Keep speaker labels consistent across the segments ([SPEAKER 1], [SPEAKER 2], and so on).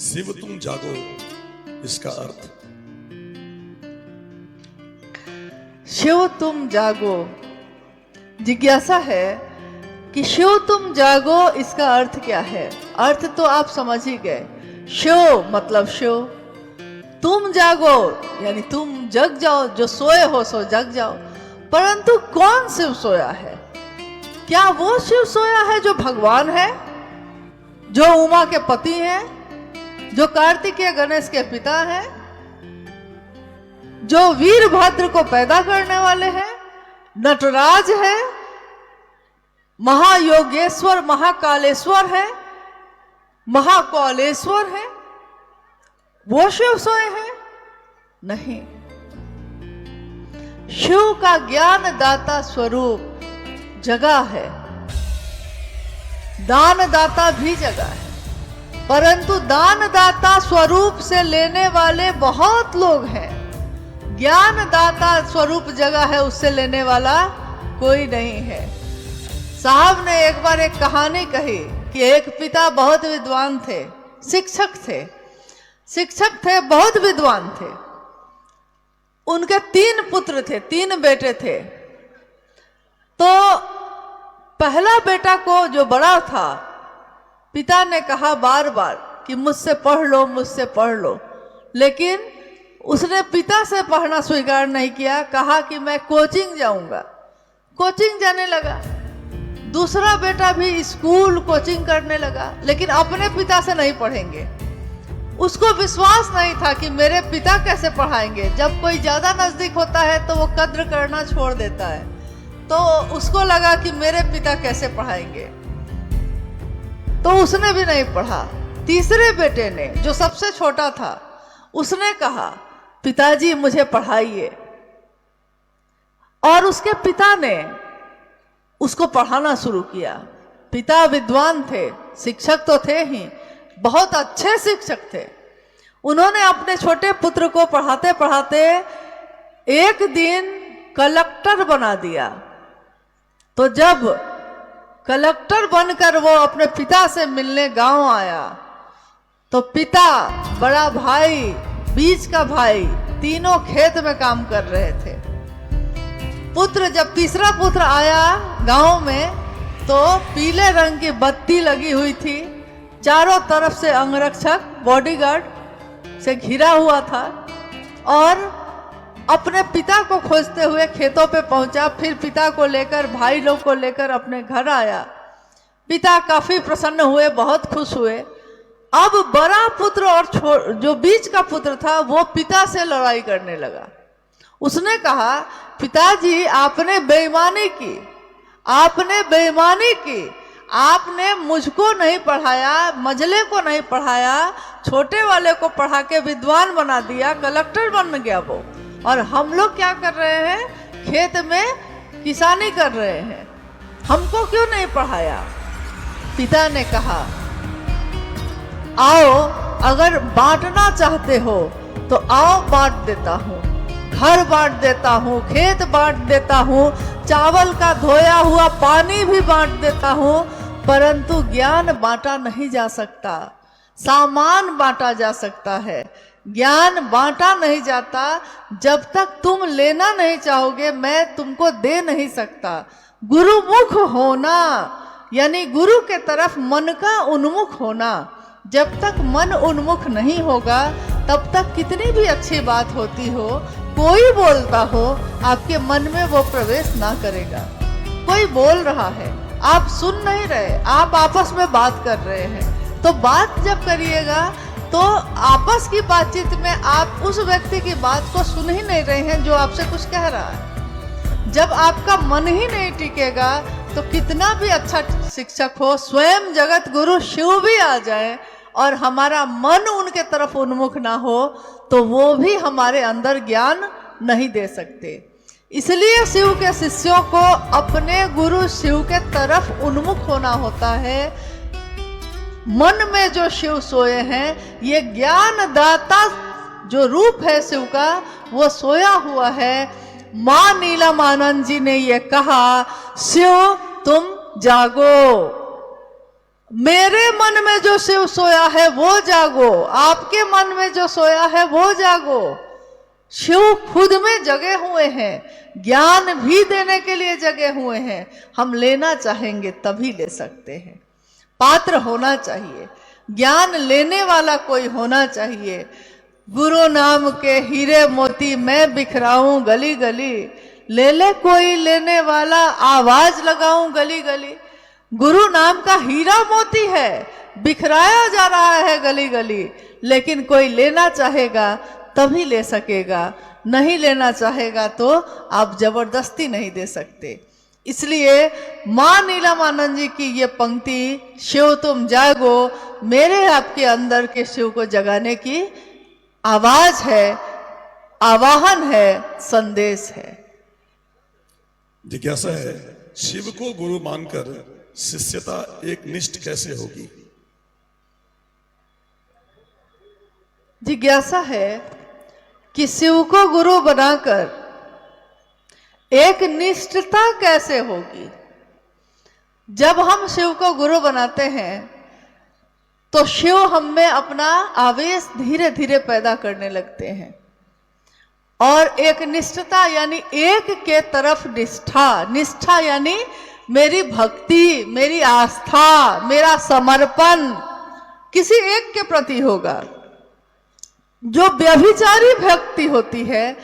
[SPEAKER 1] शिव तुम जागो, इसका अर्थ
[SPEAKER 2] शिव तुम जागो। जिज्ञासा है कि शिव तुम जागो इसका अर्थ क्या है। अर्थ तो आप समझ ही गए। शिव मतलब शिव, तुम जागो यानी तुम जग जाओ, जो सोए हो सो जग जाओ। परंतु कौन शिव सोया है? क्या वो शिव सोया है जो भगवान है, जो उमा के पति हैं, जो कार्तिकेय गणेश के पिता हैं, जो वीरभद्र को पैदा करने वाले हैं, नटराज है, महायोगेश्वर महाकालेश्वर है, महाकौलेश्वर है, वो शिव सोए हैं? नहीं। शिव का ज्ञान दाता स्वरूप जगा है, दान दाता भी जगा है, परंतु दान दाता स्वरूप से लेने वाले बहुत लोग हैं। ज्ञान दाता स्वरूप जगह है, उससे लेने वाला कोई नहीं है। साहब ने एक बार एक कहानी कही कि एक पिता बहुत विद्वान थे, शिक्षक थे, बहुत विद्वान थे। उनके 3 पुत्र थे, 3 बेटे थे। तो पहला बेटा को, जो बड़ा था, पिता ने कहा बार बार कि मुझसे पढ़ लो, लेकिन उसने पिता से पढ़ना स्वीकार नहीं किया। कहा कि मैं कोचिंग जाऊंगा। कोचिंग जाने लगा। दूसरा बेटा भी स्कूल कोचिंग करने लगा, लेकिन अपने पिता से नहीं पढ़ेंगे। उसको विश्वास नहीं था कि मेरे पिता कैसे पढ़ाएंगे। जब कोई ज्यादा नजदीक होता है तो वो कद्र करना छोड़ देता है। तो उसको लगा कि मेरे पिता कैसे पढ़ाएंगे, तो उसने भी नहीं पढ़ा। तीसरे बेटे ने, जो सबसे छोटा था, उसने कहा पिताजी मुझे पढ़ाइए। और उसके पिता ने उसको पढ़ाना शुरू किया। पिता विद्वान थे, शिक्षक तो थे ही, बहुत अच्छे शिक्षक थे। उन्होंने अपने छोटे पुत्र को पढ़ाते पढ़ाते एक दिन कलेक्टर बना दिया। तो जब कलेक्टर बनकर वो अपने पिता से मिलने गांव आया, तो पिता, बड़ा भाई, बीच का भाई, तीनों खेत में काम कर रहे थे। पुत्र, जब तीसरा पुत्र आया गांव में, तो पीले रंग की बत्ती लगी हुई थी, चारों तरफ से अंगरक्षक बॉडीगार्ड से घिरा हुआ था, और अपने पिता को खोजते हुए खेतों पे पहुंचा। फिर पिता को लेकर, भाई लोग को लेकर अपने घर आया। पिता काफी प्रसन्न हुए, बहुत खुश हुए। अब बड़ा पुत्र और जो बीच का पुत्र था, वो पिता से लड़ाई करने लगा। उसने कहा पिताजी आपने बेईमानी की, आपने मुझको नहीं पढ़ाया, मझले को नहीं पढ़ाया, छोटे वाले को पढ़ा के विद्वान बना दिया, कलेक्टर बन गया वो। और हम लोग क्या कर रहे हैं? खेत में किसानी कर रहे हैं, हमको क्यों नहीं पढ़ाया? पिता ने कहा आओ, अगर बांटना चाहते हो तो आओ, बांट देता हूँ, घर बांट देता हूँ, खेत बांट देता हूँ, चावल का धोया हुआ पानी भी बांट देता हूँ, परंतु ज्ञान बांटा नहीं जा सकता। सामान बांटा जा सकता है, ज्ञान बांटा नहीं जाता। जब तक तुम लेना नहीं चाहोगे, मैं तुमको दे नहीं सकता। गुरुमुख होना यानी गुरु के तरफ मन का उन्मुख होना। जब तक मन उन्मुख नहीं होगा, तब तक कितनी भी अच्छी बात होती हो, कोई बोलता हो, आपके मन में वो प्रवेश ना करेगा। कोई बोल रहा है, आप सुन नहीं रहे, आप आपस में बात कर रहे हैं। तो बात जब करिएगा, तो आपस की बातचीत में आप उस व्यक्ति की बात को सुन ही नहीं रहे हैं जो आपसे कुछ कह रहा है। जब आपका मन ही नहीं टिकेगा, तो कितना भी अच्छा शिक्षक हो, स्वयं जगत गुरु शिव भी आ जाए और हमारा मन उनके तरफ उन्मुख ना हो, तो वो भी हमारे अंदर ज्ञान नहीं दे सकते। इसलिए शिव के शिष्यों को अपने गुरु शिव के तरफ उन्मुख होना होता है। मन में जो शिव सोए हैं, ये ज्ञान दाता जो रूप है शिव का, वो सोया हुआ है। मां नीलमानंद जी ने ये कहा, शिव तुम जागो। मेरे मन में जो शिव सोया है वो जागो, आपके मन में जो सोया है वो जागो। शिव खुद में जगे हुए हैं, ज्ञान भी देने के लिए जगे हुए हैं। हम लेना चाहेंगे तभी ले सकते हैं। पात्र होना चाहिए, ज्ञान लेने वाला कोई होना चाहिए। गुरु नाम के हीरे मोती मैं बिखराऊं गली गली, ले ले कोई लेने वाला आवाज लगाऊं गली गली। गुरु नाम का हीरा मोती है, बिखराया जा रहा है गली गली, लेकिन कोई लेना चाहेगा तभी ले सकेगा, नहीं लेना चाहेगा तो आप जबरदस्ती नहीं दे सकते। इसलिए मां नीलमानंद जी की ये पंक्ति, शिव तुम जागो, मेरे आपके अंदर के शिव को जगाने की आवाज है, आवाहन है, संदेश है।
[SPEAKER 1] जिज्ञासा है, शिव को गुरु मानकर शिष्यता एक निष्ठ कैसे होगी?
[SPEAKER 2] जिज्ञासा है कि शिव को गुरु बनाकर एक निष्ठता कैसे होगी। जब हम शिव को गुरु बनाते हैं तो शिव हम में अपना आवेश धीरे धीरे पैदा करने लगते हैं, और एक निष्ठता यानी एक के तरफ निष्ठा, निष्ठा यानी मेरी भक्ति, मेरी आस्था, मेरा समर्पण किसी एक के प्रति होगा। जो व्यभिचारी भक्ति होती है,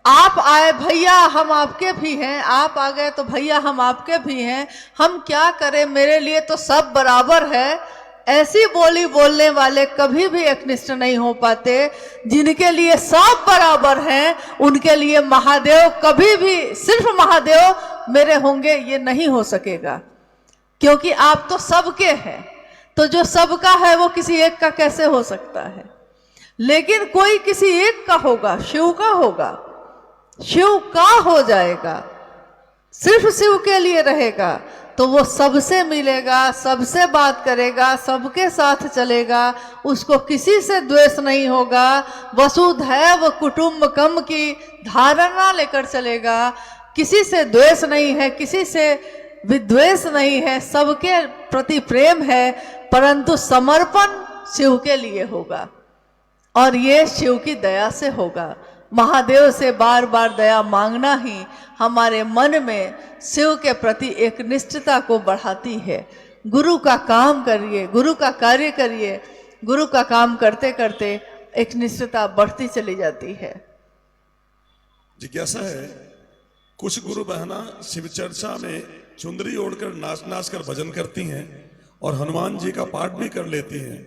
[SPEAKER 2] आप आए भैया हम आपके भी हैं, आप आ गए तो भैया हम आपके भी हैं, हम क्या करें, मेरे लिए तो सब बराबर है, ऐसी बोली बोलने वाले कभी भी एकनिष्ठ नहीं हो पाते। जिनके लिए सब बराबर हैं उनके लिए महादेव कभी भी सिर्फ महादेव मेरे होंगे ये नहीं हो सकेगा, क्योंकि आप तो सबके हैं। तो जो सबका है वो किसी एक का कैसे हो सकता है? लेकिन कोई किसी एक का होगा, शिव का होगा, शिव का हो जाएगा, सिर्फ शिव के लिए रहेगा, तो वो सबसे मिलेगा, सबसे बात करेगा, सबके साथ चलेगा, उसको किसी से द्वेष नहीं होगा। वसुधैव कुटुंबकम की धारणा लेकर चलेगा, किसी से द्वेष नहीं है, किसी से विद्वेष नहीं है, सबके प्रति प्रेम है, परंतु समर्पण शिव के लिए होगा, और ये शिव की दया से होगा। महादेव से बार बार दया मांगना ही हमारे मन में शिव के प्रति एक निष्ठता को बढ़ाती है। गुरु का काम करिए, गुरु का कार्य करिए, गुरु का काम करते करते एक निष्ठता बढ़ती चली जाती है।
[SPEAKER 1] जिज्ञासा है, कुछ गुरु बहना शिव चर्चा में चुंदरी ओढ़कर नाच नाच कर भजन करती हैं और हनुमान जी का पाठ भी कर लेती हैं,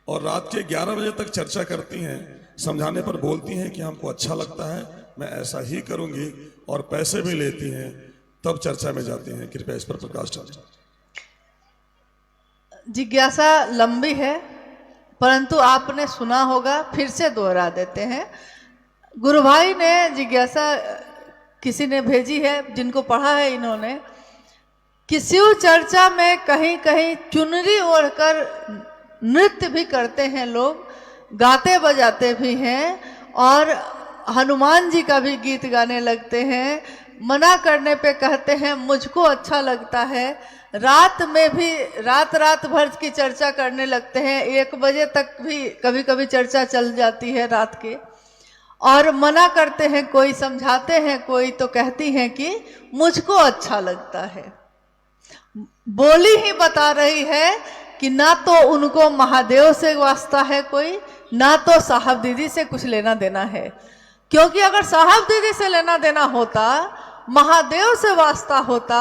[SPEAKER 1] और रात के 11 बजे तक चर्चा करती हैं। समझाने पर बोलती हैं कि हमको अच्छा लगता है, मैं ऐसा ही करूंगी, और पैसे भी लेती हैं, तब चर्चा में जाती हैं। कृपया इस पर प्रकाश डालें।
[SPEAKER 2] जिज्ञासा लंबी है, परंतु आपने सुना होगा, फिर से दोहरा देते हैं। गुरु भाई ने जिज्ञासा किसी ने भेजी है, जिनको पढ़ा है इन्होंने, कि शिव चर्चा में कहीं कहीं चुनरी ओढ़कर नृत्य भी करते हैं लोग, गाते बजाते भी हैं, और हनुमान जी का भी गीत गाने लगते हैं। मना करने पे कहते हैं मुझको अच्छा लगता है। रात में भी रात भर की चर्चा करने लगते हैं, 1 बजे तक भी कभी कभी चर्चा चल जाती है रात के, और मना करते हैं, कोई समझाते हैं, कोई तो कहती हैं कि मुझको अच्छा लगता है। बोली ही बता रही है कि ना तो उनको महादेव से वास्ता है कोई, ना तो साहब दीदी से कुछ लेना देना है। क्योंकि अगर साहब दीदी से लेना देना होता, महादेव से वास्ता होता,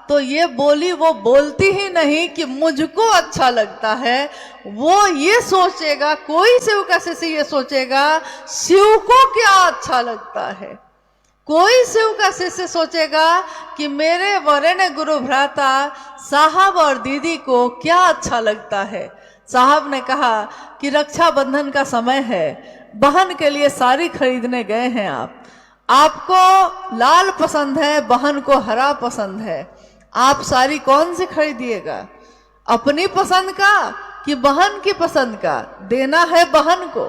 [SPEAKER 2] तो ये बोली वो बोलती ही नहीं कि मुझको अच्छा लगता है। वो ये सोचेगा, कोई शिव का शिष्य ये सोचेगा शिव को क्या अच्छा लगता है। कोई शिव का शिष्य सोचेगा कि मेरे वरेण्य गुरु भ्राता साहब और दीदी को क्या अच्छा लगता है। साहब ने कहा कि रक्षाबंधन का समय है, बहन के लिए साड़ी खरीदने गए हैं आपको लाल पसंद है, बहन को हरा पसंद है, आप साड़ी कौन सी खरीदिएगा? अपनी पसंद का कि बहन की पसंद का? देना है बहन को।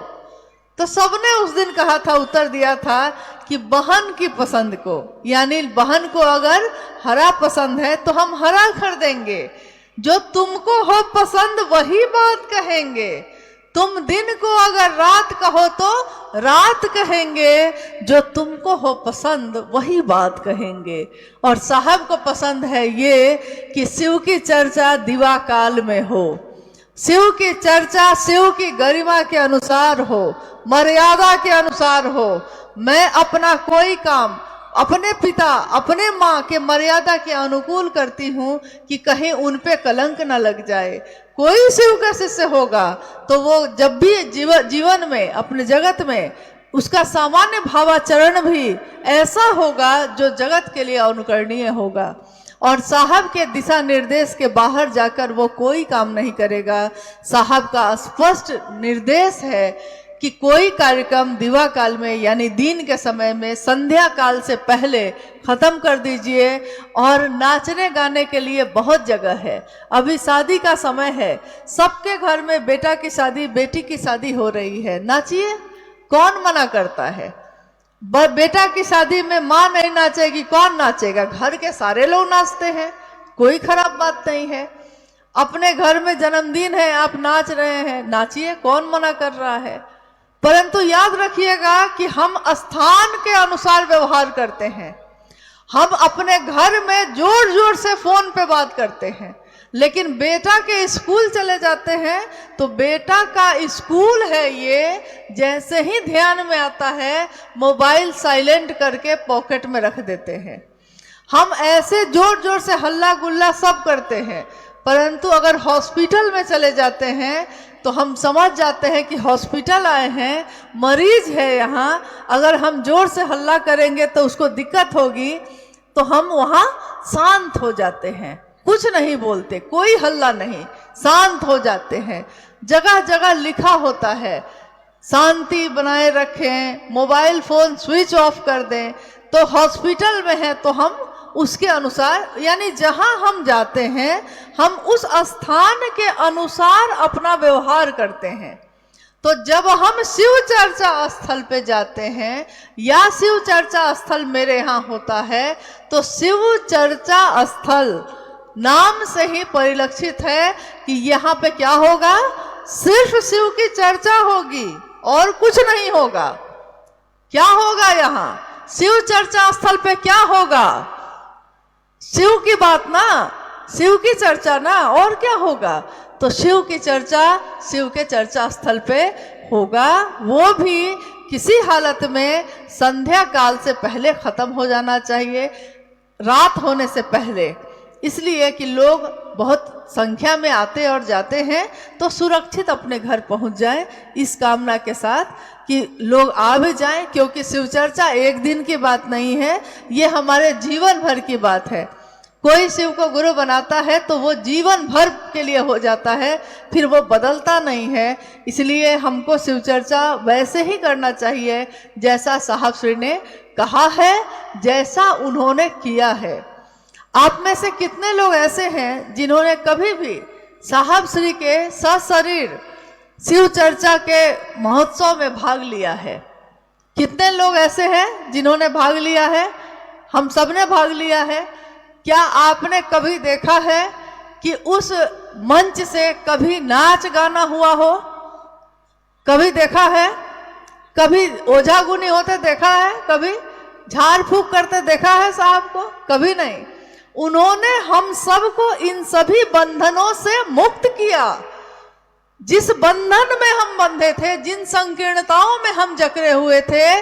[SPEAKER 2] तो सबने उस दिन कहा था, उत्तर दिया था कि बहन की पसंद को, यानी बहन को अगर हरा पसंद है तो हम हरा खरीदेंगे, जो तुमको हो पसंद वही बात कहेंगे। तुम दिन को अगर रात कहो तो रात कहेंगे, जो तुमको हो पसंद वही बात कहेंगे। और साहब को पसंद है ये कि शिव की चर्चा दिवा काल में हो, शिव की चर्चा शिव की गरिमा के अनुसार हो, मर्यादा के अनुसार हो। मैं अपना कोई काम अपने पिता अपने माँ के मर्यादा के अनुकूल करती हूँ कि कहीं उन पे कलंक न लग जाए। कोई शिव का शिष्य होगा तो वो जब भी जीवन में अपने जगत में उसका सामान्य भावाचरण भी ऐसा होगा जो जगत के लिए अनुकरणीय होगा, और साहब के दिशा निर्देश के बाहर जाकर वो कोई काम नहीं करेगा। साहब का स्पष्ट निर्देश है कि कोई कार्यक्रम दिवा काल में यानी दिन के समय में संध्या काल से पहले खत्म कर दीजिए। और नाचने गाने के लिए बहुत जगह है, अभी शादी का समय है, सबके घर में बेटा की शादी बेटी की शादी हो रही है, नाचिए, कौन मना करता है। बेटा की शादी में माँ नहीं नाचेगी, कौन नाचेगा? घर के सारे लोग नाचते हैं, कोई खराब बात नहीं है। अपने घर में जन्मदिन है, आप नाच रहे हैं, नाचिए, कौन मना कर रहा है। परंतु याद रखिएगा कि हम स्थान के अनुसार व्यवहार करते हैं। हम अपने घर में जोर जोर से फोन पे बात करते हैं, लेकिन बेटा के स्कूल चले जाते हैं तो बेटा का स्कूल है ये, जैसे ही ध्यान में आता है मोबाइल साइलेंट करके पॉकेट में रख देते हैं। हम ऐसे जोर जोर से हल्ला गुल्ला सब करते हैं, परंतु अगर हॉस्पिटल में चले जाते हैं तो हम समझ जाते हैं कि हॉस्पिटल आए हैं, मरीज है यहाँ, अगर हम जोर से हल्ला करेंगे तो उसको दिक्कत होगी, तो हम वहाँ शांत हो जाते हैं, कुछ नहीं बोलते, कोई हल्ला नहीं, शांत हो जाते हैं। जगह जगह लिखा होता है शांति बनाए रखें, मोबाइल फोन स्विच ऑफ कर दें। तो हॉस्पिटल में है तो हम उसके अनुसार, यानी जहां हम जाते हैं हम उस स्थान के अनुसार अपना व्यवहार करते हैं। तो जब हम शिव चर्चा स्थल पे जाते हैं या शिव चर्चा स्थल मेरे यहाँ होता है, तो शिव चर्चा स्थल नाम से ही परिलक्षित है कि यहाँ पे क्या होगा, सिर्फ शिव की चर्चा होगी और कुछ नहीं होगा। क्या होगा यहाँ शिव चर्चा स्थल पे, क्या होगा? शिव की बात ना, शिव की चर्चा ना, और क्या होगा? तो शिव की चर्चा शिव के चर्चा स्थल पे होगा, वो भी किसी हालत में संध्या काल से पहले खत्म हो जाना चाहिए, रात होने से पहले। इसलिए कि लोग बहुत संख्या में आते और जाते हैं, तो सुरक्षित अपने घर पहुंच जाएं, इस कामना के साथ कि लोग आ भी जाएं, क्योंकि शिव चर्चा एक दिन की बात नहीं है, ये हमारे जीवन भर की बात है। कोई शिव को गुरु बनाता है तो वो जीवन भर के लिए हो जाता है, फिर वो बदलता नहीं है। इसलिए हमको शिव चर्चा वैसे ही करना चाहिए जैसा साहब श्री ने कहा है, जैसा उन्होंने किया है। आप में से कितने लोग ऐसे हैं जिन्होंने कभी भी साहब श्री के सशरीर शिव चर्चा के महोत्सव में भाग लिया है? कितने लोग ऐसे हैं जिन्होंने भाग लिया है? हम सब ने भाग लिया है। क्या आपने कभी देखा है कि उस मंच से कभी नाच गाना हुआ हो? कभी देखा है? कभी ओझा गुनी होते देखा है? कभी झाड़ फूक करते देखा है साहब को? कभी नहीं। उन्होंने हम सबको इन सभी बंधनों से मुक्त किया। जिस बंधन में हम बंधे थे, जिन संकीर्णताओं में हम जकड़े हुए थे,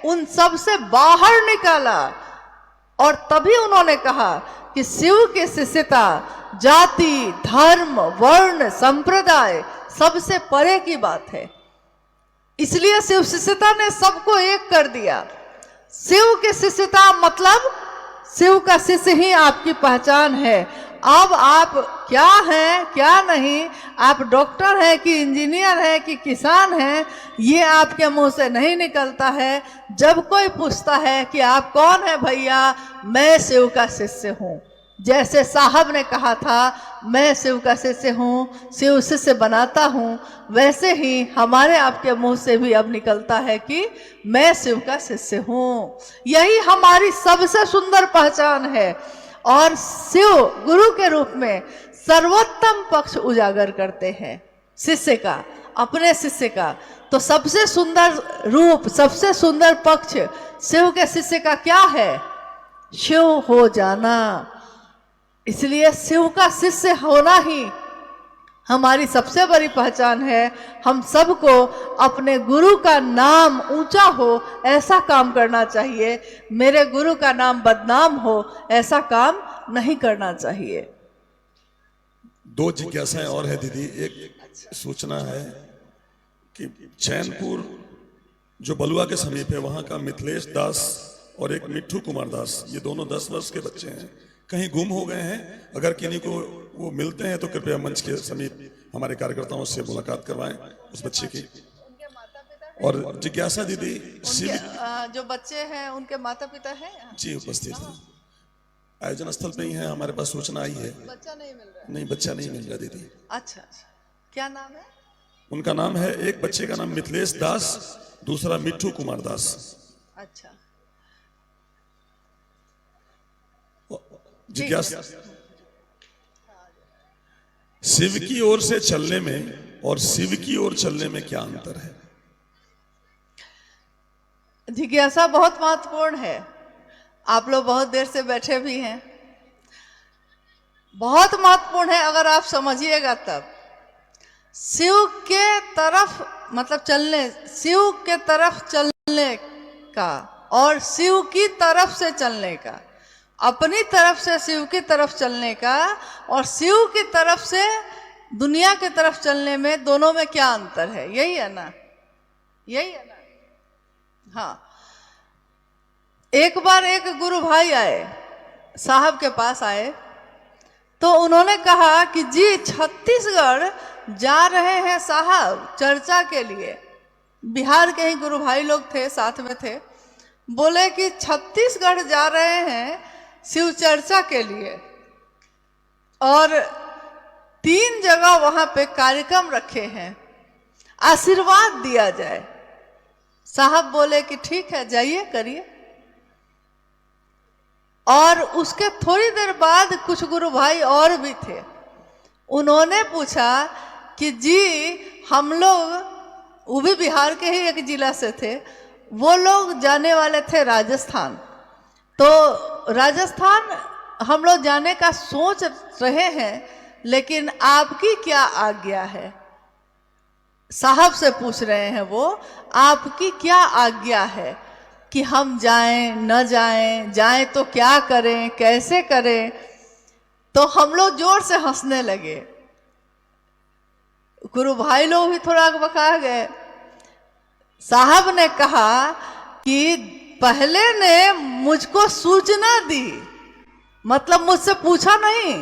[SPEAKER 2] उन सब से बाहर निकाला। और तभी उन्होंने कहा कि शिव की शिष्यता जाति धर्म वर्ण संप्रदाय सबसे परे की बात है। इसलिए शिव शिष्यता ने सबको एक कर दिया। शिव की शिष्यता मतलब शिव का शिष्य ही आपकी पहचान है। अब आप क्या हैं क्या नहीं, आप डॉक्टर हैं कि इंजीनियर हैं कि किसान हैं, ये आपके मुंह से नहीं निकलता है। जब कोई पूछता है कि आप कौन है भैया, मैं शिव का शिष्य हूँ। जैसे साहब ने कहा था मैं शिव का शिष्य हूँ, शिव शिष्य बनाता हूँ, वैसे ही हमारे आपके मुंह से भी अब निकलता है कि मैं शिव का शिष्य हूँ। यही हमारी सबसे सुंदर पहचान है। और शिव गुरु के रूप में सर्वोत्तम पक्ष उजागर करते हैं शिष्य का, अपने शिष्य का। तो सबसे सुंदर रूप, सबसे सुंदर पक्ष शिव के शिष्य का क्या है? शिव हो जाना। इसलिए शिव का शिष्य होना ही हमारी सबसे बड़ी पहचान है। हम सबको अपने गुरु का नाम ऊंचा हो ऐसा काम करना चाहिए, मेरे गुरु का नाम बदनाम हो ऐसा काम नहीं करना चाहिए।
[SPEAKER 1] दो जिज्ञासाएं और है दीदी। एक सूचना है कि चैनपुर जो बलुआ के समीप है, वहां का मिथिलेश दास और एक मिट्ठू कुमार दास, ये दोनों 10 वर्ष के बच्चे हैं, कहीं गुम हो गए हैं। अगर किन्हीं को वो मिलते हैं तो कृपया मंच के समीप हमारे कार्यकर्ताओं से मुलाकात करवाएं उस बच्चे की। और जिज्ञासा दीदी,
[SPEAKER 2] जो बच्चे हैं उनके माता पिता हैं
[SPEAKER 1] जी उपस्थित हैं, आयोजन स्थल पे ही है। हमारे पास सूचना आई है।
[SPEAKER 2] बच्चा नहीं मिल रहा?
[SPEAKER 1] नहीं, बच्चा नहीं मिल रहा दीदी।
[SPEAKER 2] अच्छा, क्या नाम है
[SPEAKER 1] उनका? नाम है, एक बच्चे का नाम मिथिलेश दास, दूसरा मिट्ठू कुमार दास।
[SPEAKER 2] अच्छा,
[SPEAKER 1] जिज्ञासा, शिव की ओर से चलने में और शिव की ओर चलने में क्या अंतर है?
[SPEAKER 2] जिज्ञासा बहुत महत्वपूर्ण है। आप लोग बहुत देर से बैठे भी हैं, बहुत महत्वपूर्ण है। अगर आप समझिएगा तब शिव के तरफ मतलब चलने, शिव के तरफ चलने का और शिव की तरफ से चलने का, अपनी तरफ से शिव की तरफ चलने का और शिव की तरफ से दुनिया की तरफ चलने में, दोनों में क्या अंतर है? यही है ना, यही है ना। हाँ, एक बार एक गुरु भाई आए, साहब के पास आए, तो उन्होंने कहा कि जी छत्तीसगढ़ जा रहे हैं साहब चर्चा के लिए। बिहार के ही गुरु भाई लोग थे, साथ में थे। बोले कि छत्तीसगढ़ जा रहे हैं शिव चर्चा के लिए और 3 जगह वहां पे कार्यक्रम रखे हैं, आशीर्वाद दिया जाए। साहब बोले कि ठीक है, जाइए करिए। और उसके थोड़ी देर बाद कुछ गुरु भाई और भी थे, उन्होंने पूछा कि जी हम लोग, वो भी बिहार के ही एक जिला से थे, वो लोग जाने वाले थे राजस्थान, तो राजस्थान हम लोग जाने का सोच रहे हैं, लेकिन आपकी क्या आज्ञा है? साहब से पूछ रहे हैं वो, आपकी क्या आज्ञा है कि हम जाएं न जाएं, जाएं तो क्या करें, कैसे करें? तो हम लोग जोर से हंसने लगे। गुरु भाई लोग भी थोड़ा बका गए। साहब ने कहा कि पहले ने मुझको सूचना दी, मतलब मुझसे पूछा नहीं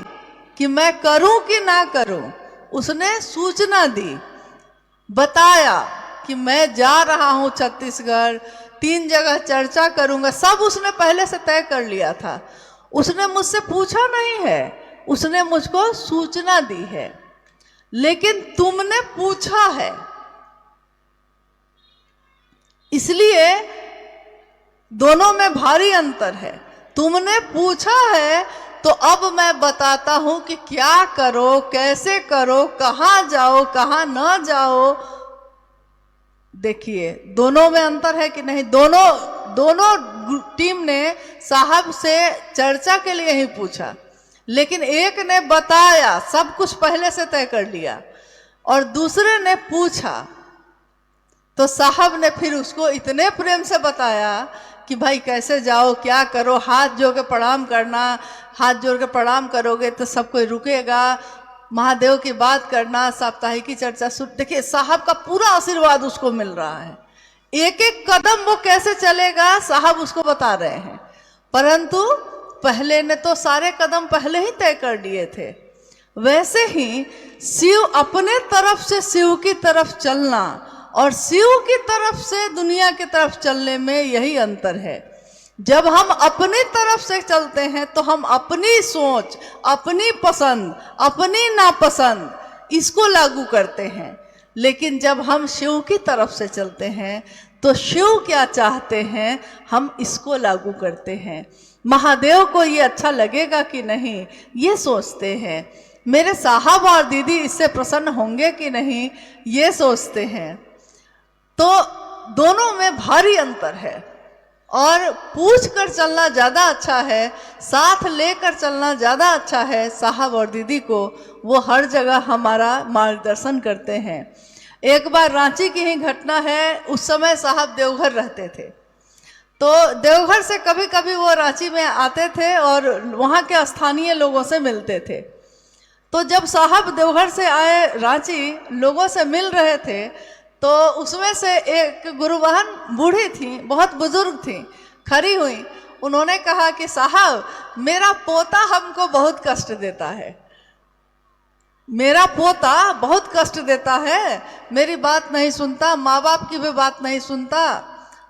[SPEAKER 2] कि मैं करूं कि ना करूं, उसने सूचना दी, बताया कि मैं जा रहा हूं छत्तीसगढ़, 3 जगह चर्चा करूंगा, सब उसने पहले से तय कर लिया था। उसने मुझसे पूछा नहीं है, उसने मुझको सूचना दी है, लेकिन तुमने पूछा है, इसलिए दोनों में भारी अंतर है। तुमने पूछा है तो अब मैं बताता हूं कि क्या करो, कैसे करो, कहां जाओ, कहां ना जाओ। देखिए दोनों में अंतर है कि नहीं? दोनों टीम ने साहब से चर्चा के लिए ही पूछा, लेकिन एक ने बताया, सब कुछ पहले से तय कर लिया, और दूसरे ने पूछा। तो साहब ने फिर उसको इतने प्रेम से बताया कि भाई कैसे जाओ, क्या करो, हाथ जोड़ के प्रणाम करना, हाथ जोड़ के प्रणाम करोगे तो सब कोई रुकेगा, महादेव की बात करना, साप्ताहिक की चर्चा सुन। देखिए साहब का पूरा आशीर्वाद उसको मिल रहा है, एक एक कदम वो कैसे चलेगा साहब उसको बता रहे हैं। परंतु पहले ने तो सारे कदम पहले ही तय कर लिए थे। वैसे ही शिव अपने तरफ से शिव की तरफ चलना और शिव की तरफ से दुनिया की तरफ चलने में यही अंतर है। जब हम अपनी तरफ से चलते हैं तो हम अपनी सोच, अपनी पसंद, अपनी नापसंद इसको लागू करते हैं, लेकिन जब हम शिव की तरफ से चलते हैं तो शिव क्या चाहते हैं हम इसको लागू करते हैं। महादेव को ये अच्छा लगेगा कि नहीं ये सोचते हैं। मेरे साहब और दीदी इससे प्रसन्न होंगे कि नहीं, ये सोचते हैं। तो दोनों में भारी अंतर है और पूछ कर चलना ज़्यादा अच्छा है, साथ लेकर चलना ज़्यादा अच्छा है। साहब और दीदी को वो हर जगह हमारा मार्गदर्शन करते हैं। एक बार रांची की ही घटना है, उस समय साहब देवघर रहते थे, तो देवघर से कभी कभी वो रांची में आते थे और वहाँ के स्थानीय लोगों से मिलते थे। तो जब साहब देवघर से आए रांची, लोगों से मिल रहे थे, तो उसमें से एक गुरुबहन बूढ़ी थी, बहुत बुजुर्ग थी, खड़ी हुई। उन्होंने कहा कि साहब, मेरा पोता हमको बहुत कष्ट देता है, मेरा पोता बहुत कष्ट देता है, मेरी बात नहीं सुनता, माँ बाप की भी बात नहीं सुनता।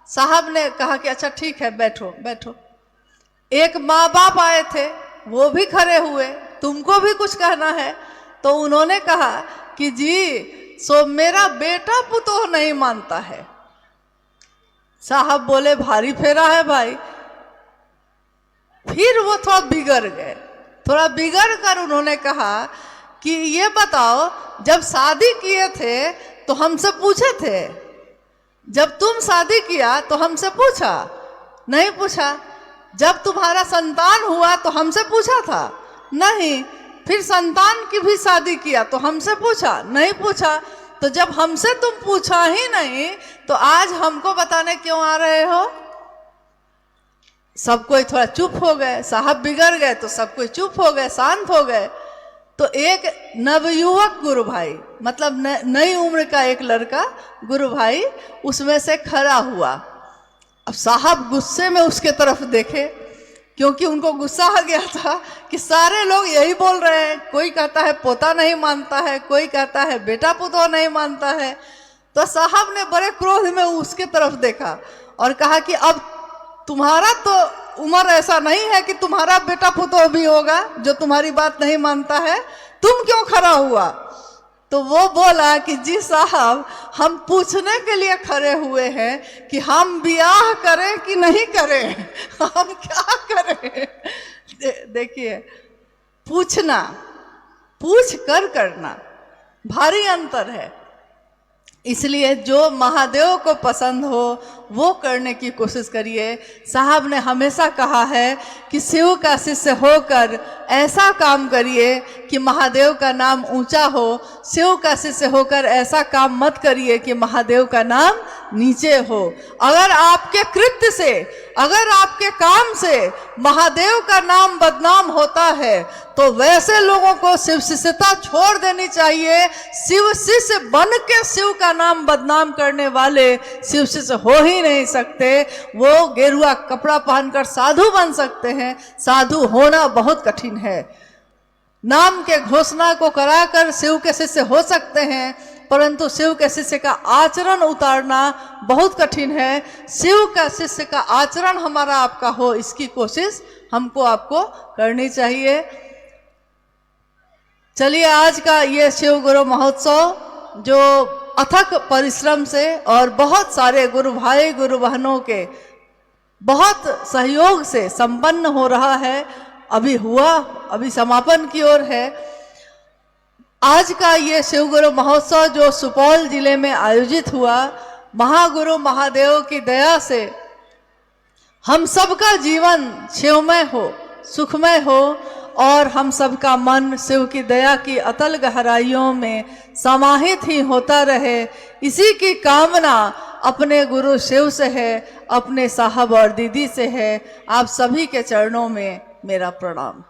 [SPEAKER 2] साहब ने कहा कि अच्छा ठीक है, बैठो बैठो। एक माँ बाप आए थे, वो भी खड़े हुए, तुमको भी कुछ कहना है? तो उन्होंने कहा कि जी, सो मेरा बेटा पुतोह नहीं मानता है। साहब बोले भारी फेरा है भाई। फिर वो थोड़ा बिगड़ गए, थोड़ा बिगड़ कर उन्होंने कहा कि ये बताओ, जब शादी किए थे तो हमसे पूछे थे? जब तुम शादी किया तो हमसे पूछा? नहीं पूछा। जब तुम्हारा संतान हुआ तो हमसे पूछा था? नहीं। फिर संतान की भी शादी किया तो हमसे पूछा? नहीं पूछा। तो जब हमसे तुम पूछा ही नहीं, तो आज हमको बताने क्यों आ रहे हो? सब कोई थोड़ा चुप हो गए। साहब बिगड़ गए तो सब कोई चुप हो गए, शांत हो गए। तो एक नवयुवक गुरु भाई, मतलब नई उम्र का एक लड़का गुरु भाई, उसमें से खड़ा हुआ। अब साहब गुस्से में उसके तरफ देखे, क्योंकि उनको गुस्सा आ गया था कि सारे लोग यही बोल रहे हैं, कोई कहता है पोता नहीं मानता है, कोई कहता है बेटा पुतोह नहीं मानता है। तो साहब ने बड़े क्रोध में उसके तरफ देखा और कहा कि अब तुम्हारा तो उम्र ऐसा नहीं है कि तुम्हारा बेटा पुतोह भी होगा जो तुम्हारी बात नहीं मानता है, तुम क्यों खड़ा हुआ? तो वो बोला कि जी साहब, हम पूछने के लिए खड़े हुए हैं कि हम ब्याह करें कि नहीं करें, हम क्या करें। देखिए, पूछना, पूछ कर करना, भारी अंतर है। इसलिए जो महादेव को पसंद हो वो करने की कोशिश करिए। साहब ने हमेशा कहा है कि शिव का शिष्य होकर ऐसा काम करिए कि महादेव का नाम ऊंचा हो। शिव का शिष्य होकर ऐसा काम मत करिए कि महादेव का नाम नीचे हो। अगर आपके कृत्य से, अगर आपके काम से महादेव का नाम बदनाम होता है, तो वैसे लोगों को शिव शिष्यता छोड़ देनी चाहिए। शिव शिष्य बन के शिव का नाम बदनाम करने वाले शिव शिष्य हो ही नहीं सकते। वो गेरुआ कपड़ा पहनकर साधु बन सकते हैं, साधु होना बहुत कठिन है। नाम के घोषणा को कराकर शिव के शिष्य हो सकते हैं, परंतु शिव के शिष्य का आचरण उतारना बहुत कठिन है। शिव का शिष्य का आचरण हमारा आपका हो, इसकी कोशिश हमको आपको करनी चाहिए। चलिए, आज का ये शिव गुरु महोत्सव जो अथक परिश्रम से और बहुत सारे गुरु भाई गुरु बहनों के बहुत सहयोग से संपन्न हो रहा है, अभी हुआ, अभी समापन की ओर है। आज का ये शिव गुरु महोत्सव जो सुपौल जिले में आयोजित हुआ, महागुरु महादेव की दया से हम सबका जीवन शिवमय हो, सुखमय हो और हम सबका मन शिव की दया की अतल गहराइयों में समाहित ही होता रहे, इसी की कामना अपने गुरु शिव से है, अपने साहब और दीदी से है। आप सभी के चरणों में मेरा प्रणाम।